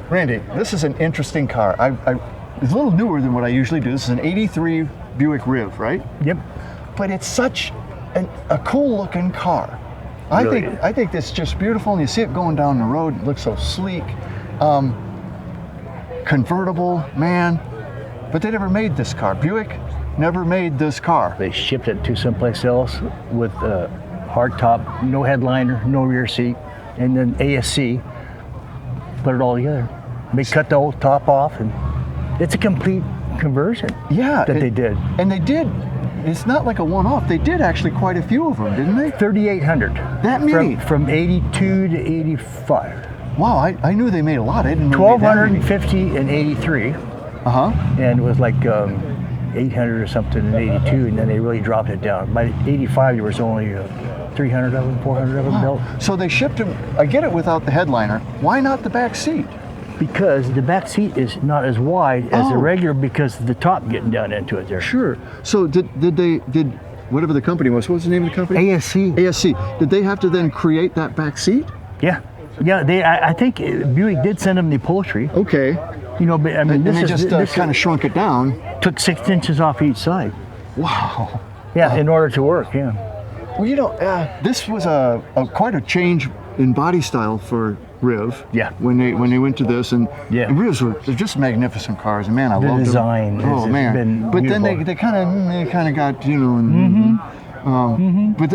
Randy, this is an interesting car. It's a little newer than what I usually do. This is an 83 Buick Riv, right? Yep. But it's such a cool looking car. I think it's just beautiful, and you see it going down the road. It looks so sleek. Convertible, man. But they never made this car. Buick never made this car. They shipped it to someplace else with hard top, no headliner, no rear seat, and then ASC. Put it all together. They cut the old top off, and it's a complete conversion. Yeah, they did. And they did. It's not like a one-off. They did actually quite a few of them, didn't they? 3,800. That many? From 82 to 85. Wow, I knew they made a lot. I didn't know 1,250 in 83. And it was like 800 or something in 82, and then they really dropped it down. By 85, there was only 300 of them, 400 of them built. So they shipped them. I get it without the headliner. Why not the back seat? Because the back seat is not as wide as the regular, because of the top getting down into it there. Sure. So did whatever the company was, what was the name of the company? ASC. ASC. Did they have to then create that back seat? Yeah. I think Buick did send them the upholstery. Okay. You know, but I mean, they just kind of shrunk it down. Took 6 inches off each side. Wow. Yeah, in order to work. Yeah. Well, you know, this was quite a change in body style for Riv. Yeah. When they went to this, and Rivs they're just magnificent cars, and man, I love them. The design. Oh man. But then they kind of got, you know. But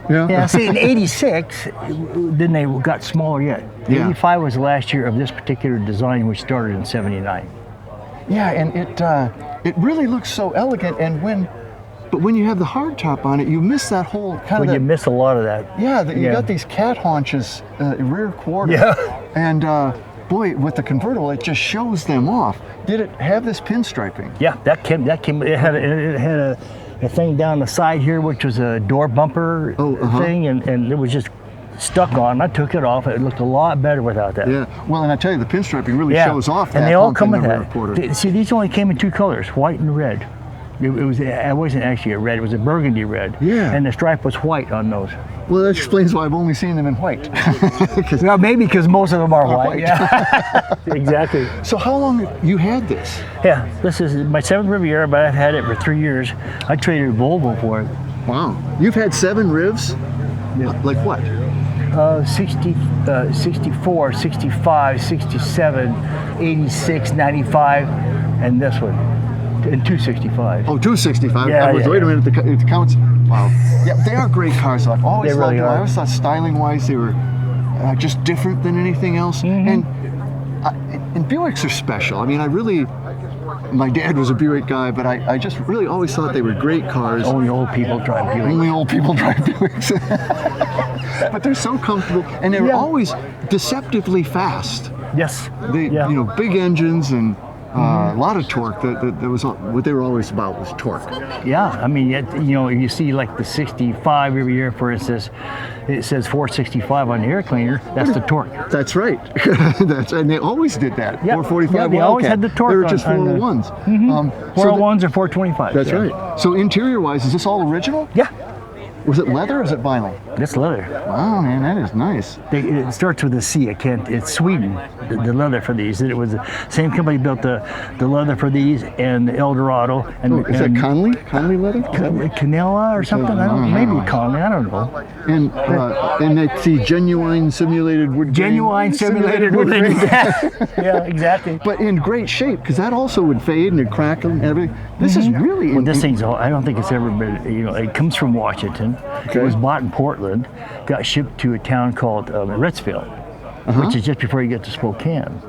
yeah. See, in '86, then they got smaller yet. Yeah. '85 was the last year of this particular design, which started in '79. Yeah, and it really looks so elegant, and when you have the hard top on it, you miss that whole kind of. You miss a lot of that. Yeah, you got these cat haunches, rear quarter. Yeah. And boy, with the convertible, it just shows them off. Did it have this pinstriping? Yeah, that came. It had a thing down the side here, which was a door bumper thing, and it was just stuck on. I took it off. It looked a lot better without that. Yeah. Well, and I tell you, the pinstriping really shows off. And that they all come with that. See, these only came in 2 colors, white and red. It wasn't actually a red. It was a burgundy red. Yeah. And the stripe was white on those. Well, that explains why I've only seen them in white. Well, maybe because most of them are white. Yeah. Exactly. So how long you had this? Yeah, this is my 7th Riviera, but I've had it for 3 years. I traded Volvo for it. Wow. You've had 7 Rivs? Yeah. Like what? 64, 65, 67, 86, 95, and this one. And 265. Oh, 265. Yeah, wait a minute, it counts. Wow. Yeah, they are great cars. I've always loved them. I always thought styling-wise they were just different than anything else. And Buicks are special. I mean, my dad was a Buick guy, but I just really always thought they were great cars. Only old people drive Buicks. Only old people drive Buicks. But they're so comfortable, and they were always deceptively fast. Yes. You know, big engines and a lot of torque. That was what they were always about, was torque. Yeah, I mean, you know, you see like the 65 every year, for instance, it says 465 on the air cleaner. That's the torque. That's right. And they always did that. Yeah. 445. Yeah, they always had the torque. They were just 401s. 401s or 425s. That's right. So interior-wise, is this all original? Yeah. Was it leather or is it vinyl? It's leather. Wow, man, that is nice. It starts with a C. It's Sweden, the leather for these. It was the same company built the leather for these and the Eldorado. And, is that Conley? Conley leather? Canela or something? I don't know. Maybe Conley. I don't know. And that's the genuine simulated wood grain. Genuine simulated wood grain. Yeah, exactly. But in great shape, because that also would fade and it'd crackle and everything. This is really. Well, this thing's. I don't think it's ever been. You know, it comes from Washington. Okay. It was bought in Portland, got shipped to a town called Ritzville, which is just before you get to Spokane.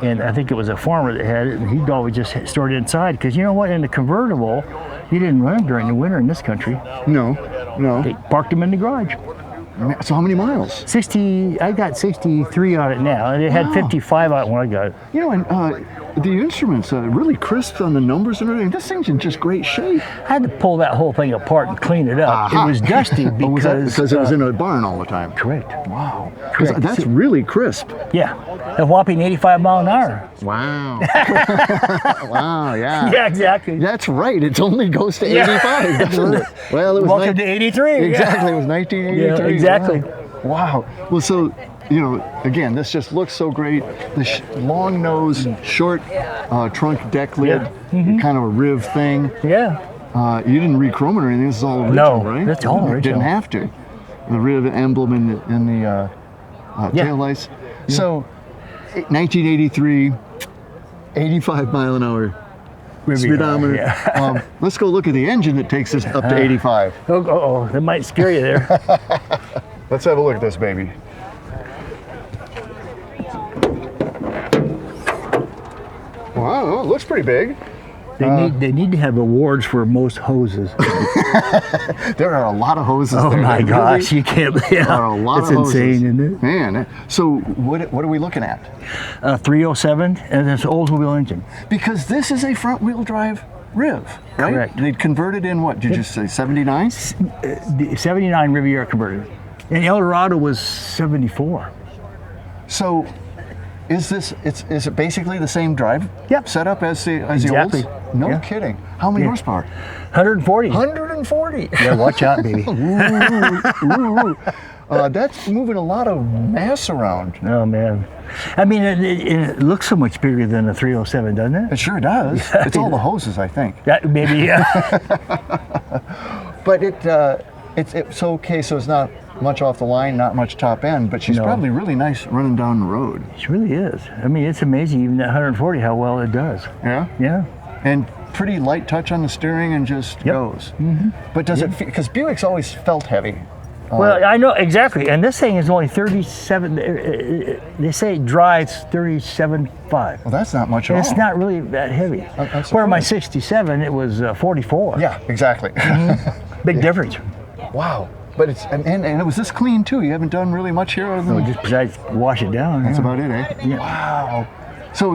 And I think it was a farmer that had it, and he'd always just stored it inside. Because you know what, in the convertible, you didn't run them during the winter in this country. No. They parked them in the garage. So how many miles? 60. I got 63 on it now, and it had 55 on it when I got it. You know, and the instruments are really crisp on the numbers and everything. This thing's in just great shape. I had to pull that whole thing apart and clean it up. It was dusty because it was in a barn all the time. Correct. Wow. Correct. That's really crisp. Yeah, a whopping 85 mile an hour. Wow. Wow. Yeah. Yeah, exactly. That's right. It only goes to 85. Doesn't it? Well, it was. Welcome to '83. Exactly. It was 1983. Yeah, exactly. Wow. Well, so you know, again, this just looks so great. The long nose, short trunk deck lid, kind of a Riv thing. Yeah. You didn't re-chrome it or anything. This is all original, No, right? that's all original. Didn't have to. The Riv emblem in the tail lights. So, 1983, 85 mile an hour speedometer. Yeah. Let's go look at the engine that takes us up to 85. Oh, that might scare you there. Let's have a look at this baby. Wow, it looks pretty big. They need to have awards for most hoses. There are a lot of hoses Oh there. my gosh, you can't. Yeah, There are a lot it's of hoses. insane, isn't it? Man, so what are we looking at? 307 and it's an Oldsmobile engine. Because this is a front-wheel drive Riv, right? Correct. They converted in what? Did you just say 79? The 79 Riviera Convertible, and Eldorado was 74. So, is it basically the same drive setup as the Exactly. olds? No kidding. How many horsepower? 140. 140. Yeah, watch out, baby. Ooh. That's moving a lot of mass around. Oh man, I mean, it looks so much bigger than a 307, doesn't it? It sure does. It's all the hoses, I think. That maybe, yeah. But it's okay. So it's not much off the line, not much top end, but she's probably really nice running down the road. She really is. I mean, it's amazing, even at 140, how well it does. Yeah. Yeah. And pretty light touch on the steering and just goes. But does it? Because Buick's always felt heavy. Well, I know exactly, and this thing is only 37. They say it drives 37.5. Well, that's not much at all. It's not really that heavy. Where my 67, it was 44. Yeah, exactly. Big difference. Wow. But it's and it was this clean too. You haven't done really much here other than So just besides wash it down. that's about it, eh? Yeah. Wow. So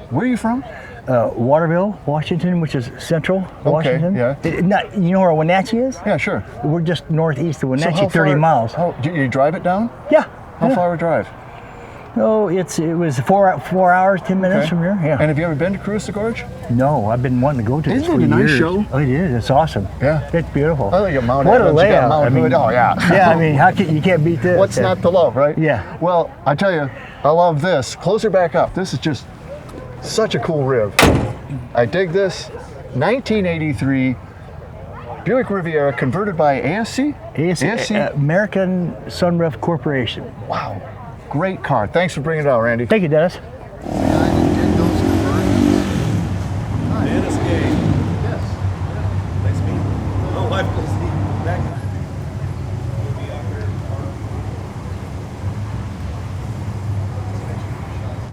where are you from? Waterville, Washington, which is central Washington. yeah. You know where Wenatchee is? Yeah, sure. We're just northeast of Wenatchee, So how 30 far- miles. Do you drive it down? Yeah. How far a drive? No, it was 4 hours, 10 minutes Okay. from here. Yeah. And have you ever been to Cruise the Gorge? No, I've been wanting to go to this Isn't for it a nice years. show? Oh, it is. It's awesome. Yeah. It's beautiful. I think Mount What a Evans, you got layout. Mount I mean, Hood. Oh, yeah. Yeah, I mean, you can't beat this. What's not to love, right? Yeah. Well, I tell you, I love this. Close her back up. This is just such a cool Riv. I dig this. 1983 Buick Riviera converted by ASC? ASC, American Sunroof Corporation. Wow. Great car. Thanks for bringing it out, Randy. Thank you, Dennis. Dennis Gay. Yes. Nice to meet you. My wife